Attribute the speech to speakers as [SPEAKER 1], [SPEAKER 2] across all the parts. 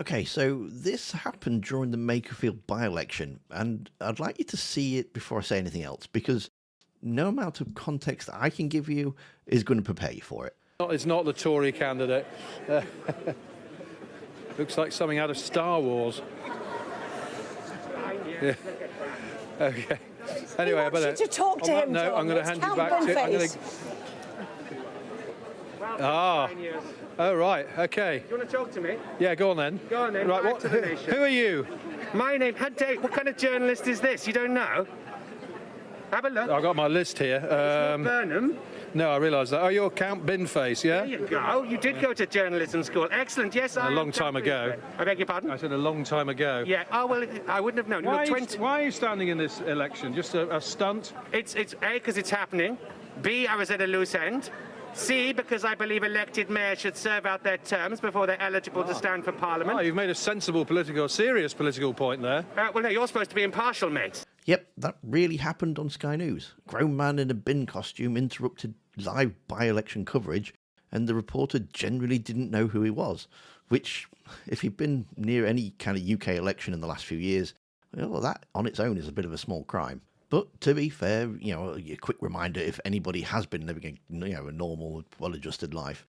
[SPEAKER 1] Okay, so this happened during the Makerfield by-election, and I'd like you to see it before I say anything else, because no amount of context that I can give you is going to prepare you for it.
[SPEAKER 2] It's not the Tory candidate. Looks like something out of Star Wars. Yeah. Okay. Anyway, I better.
[SPEAKER 3] To talk to him.
[SPEAKER 2] No, I'm going to hand you back to. I'm going to. Oh, right. Okay.
[SPEAKER 4] You want to talk to me?
[SPEAKER 2] Yeah, go on then.
[SPEAKER 4] Go on then.
[SPEAKER 2] Right.
[SPEAKER 4] Back to the nation.
[SPEAKER 2] Who are you?
[SPEAKER 4] My name. What kind of journalist is this? You don't know? Have a look.
[SPEAKER 2] I've got my list here.
[SPEAKER 4] Burnham.
[SPEAKER 2] No, I realise that. Oh, you're Count Binface, yeah?
[SPEAKER 4] There you go. You did go to journalism school. Excellent. Yes, I.
[SPEAKER 2] A long time ago.
[SPEAKER 4] I beg your pardon?
[SPEAKER 2] I said a long time ago.
[SPEAKER 4] Yeah. Oh well, I wouldn't have known.
[SPEAKER 2] Why,
[SPEAKER 4] Look,
[SPEAKER 2] why are you standing in this election? Just a stunt?
[SPEAKER 4] It's A, because it's happening. B, I was at a loose end. C, because I believe elected mayors should serve out their terms before they're eligible to stand for Parliament.
[SPEAKER 2] Oh, you've made a sensible serious political point there.
[SPEAKER 4] Well, no, you're supposed to be impartial, mate.
[SPEAKER 1] Yep, that really happened on Sky News. A grown man in a bin costume interrupted live by-election coverage, and the reporter generally didn't know who he was, which, if you've been near any kind of UK election in the last few years, well, that on its own is a bit of a small crime. But to be fair, a quick reminder if anybody has been living a normal, well-adjusted life.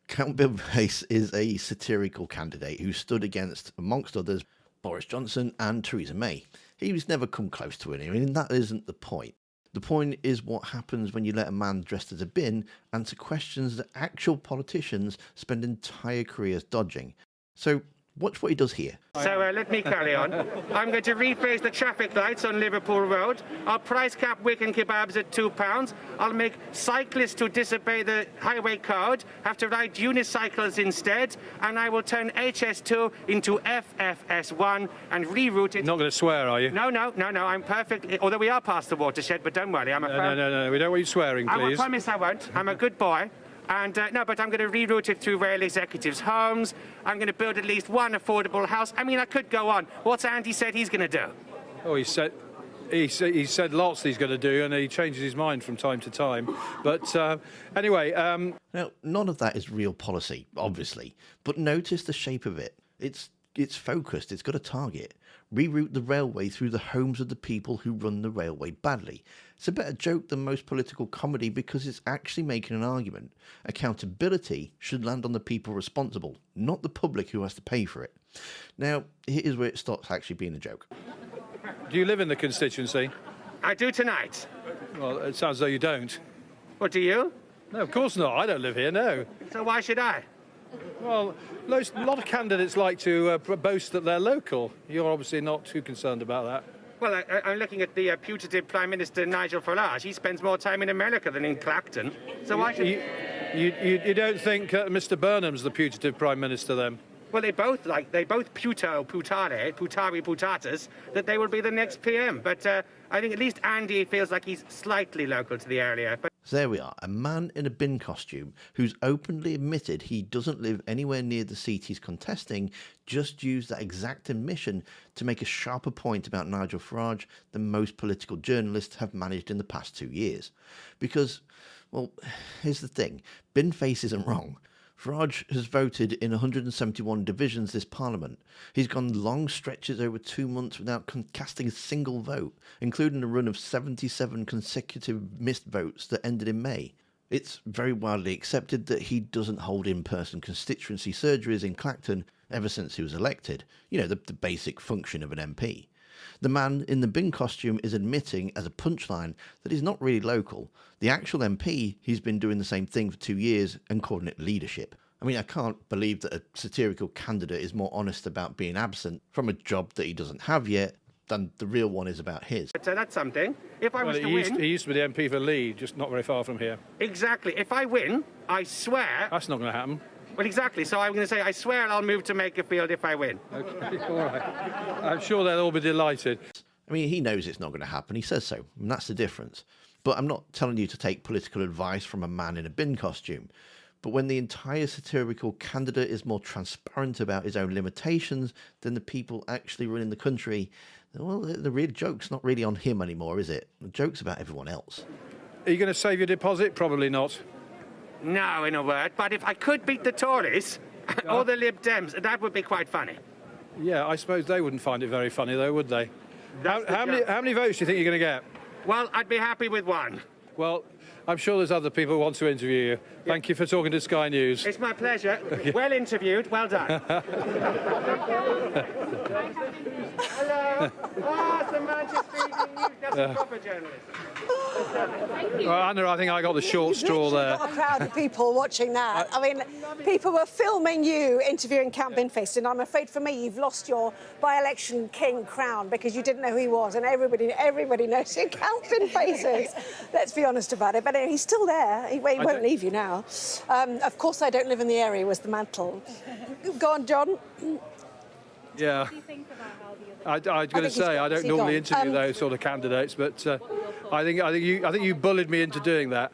[SPEAKER 1] Count Binface is a satirical candidate who stood against, amongst others, Boris Johnson and Theresa May. He was never come close to winning. I mean, that isn't the point. The point is what happens when you let a man dressed as a bin answer questions that actual politicians spend entire careers dodging. So watch what he does here.
[SPEAKER 4] So let me carry on. I'm going to rephrase the traffic lights on Liverpool Road. I'll price cap Wigan kebabs at £2. I'll make cyclists who disobey the highway code have to ride unicycles instead, and I will turn HS2 into FFS1 and reroute it.
[SPEAKER 2] Not going to swear, are you?
[SPEAKER 4] No, I'm perfect. Although we are past the watershed, but don't worry.
[SPEAKER 2] No, we don't want you swearing, please.
[SPEAKER 4] I promise I won't. I'm a good boy. And but I'm going to reroute it through rail executives' homes. I'm going to build at least one affordable house. I mean, I could go on. What's Andy said he's going to do?
[SPEAKER 2] Oh, he said lots he's going to do, and he changes his mind from time to time. But anyway...
[SPEAKER 1] Now, none of that is real policy, obviously. But notice the shape of it. It's focused. It's got a target. Reroute the railway through the homes of the people who run the railway badly. It's a better joke than most political comedy because it's actually making an argument. Accountability should land on the people responsible, not the public who has to pay for it. Now, here's where it stops actually being a joke.
[SPEAKER 2] Do you live in the constituency?
[SPEAKER 4] I do tonight.
[SPEAKER 2] Well, it sounds as though you don't.
[SPEAKER 4] What, do you?
[SPEAKER 2] No, of course not. I don't live here, no.
[SPEAKER 4] So why should I?
[SPEAKER 2] Well, a lot of candidates like to boast that they're local. You're obviously not too concerned about that.
[SPEAKER 4] Well, I'm looking at the putative Prime Minister, Nigel Farage. He spends more time in America than in Clacton. So why should...
[SPEAKER 2] You don't think Mr. Burnham's the putative Prime Minister, then?
[SPEAKER 4] Well, they both putatas, that they will be the next PM. But I think at least Andy feels like he's slightly local to the area. But
[SPEAKER 1] So there we are, a man in a bin costume who's openly admitted he doesn't live anywhere near the seat he's contesting, just used that exact admission to make a sharper point about Nigel Farage than most political journalists have managed in the past 2 years. Because, well, here's the thing, Binface isn't wrong. Farage has voted in 171 divisions this parliament. He's gone long stretches over 2 months without casting a single vote, including a run of 77 consecutive missed votes that ended in May. It's very widely accepted that he doesn't hold in-person constituency surgeries in Clacton ever since he was elected. You know, the basic function of an MP. The man in the bin costume is admitting as a punchline that he's not really local. The actual MP, he's been doing the same thing for 2 years and calling it leadership. I mean, I can't believe that a satirical candidate is more honest about being absent from a job that he doesn't have yet than the real one is about his.
[SPEAKER 4] So that's something. If I was to win...
[SPEAKER 2] He used to be the MP for Leeds, just not very far from here.
[SPEAKER 4] Exactly. If I win, I swear...
[SPEAKER 2] That's not going to happen.
[SPEAKER 4] Well, exactly. So I'm going to say, I swear I'll move to Makerfield if I win.
[SPEAKER 2] Okay, all right. I'm sure they'll all be delighted.
[SPEAKER 1] I mean, he knows it's not going to happen. He says so, and that's the difference. But I'm not telling you to take political advice from a man in a bin costume. But when the entire satirical candidate is more transparent about his own limitations than the people actually running the country, well, the real joke's not really on him anymore, is it? The joke's about everyone else.
[SPEAKER 2] Are you going to save your deposit? Probably not.
[SPEAKER 4] No, in a word. But if I could beat the Tories or the Lib Dems, that would be quite funny.
[SPEAKER 2] Yeah, I suppose they wouldn't find it very funny, though, would they? How many votes do you think you're going to get?
[SPEAKER 4] Well, I'd be happy with one.
[SPEAKER 2] Well, I'm sure there's other people who want to interview you. Thank you for talking to Sky News.
[SPEAKER 4] It's my pleasure. Well interviewed. Well done. Hello. Oh, it's the Manchester Evening News. That's a proper journalist.
[SPEAKER 2] Well, Anna, I think I got the short straw there.
[SPEAKER 3] Got a crowd of people watching that. I mean, people were filming you interviewing Count Binface, and I'm afraid for me, you've lost your by-election king crown because you didn't know who he was, and everybody knows who Count Binface is. Let's be honest about it. But anyway, he's still there. He won't leave you now. Of course, I don't live in the area was the mantle. Go on, John.
[SPEAKER 2] Yeah.
[SPEAKER 3] What do you think about how
[SPEAKER 2] I was going to say I don't normally interview those sort of candidates, but I think you bullied me into doing that.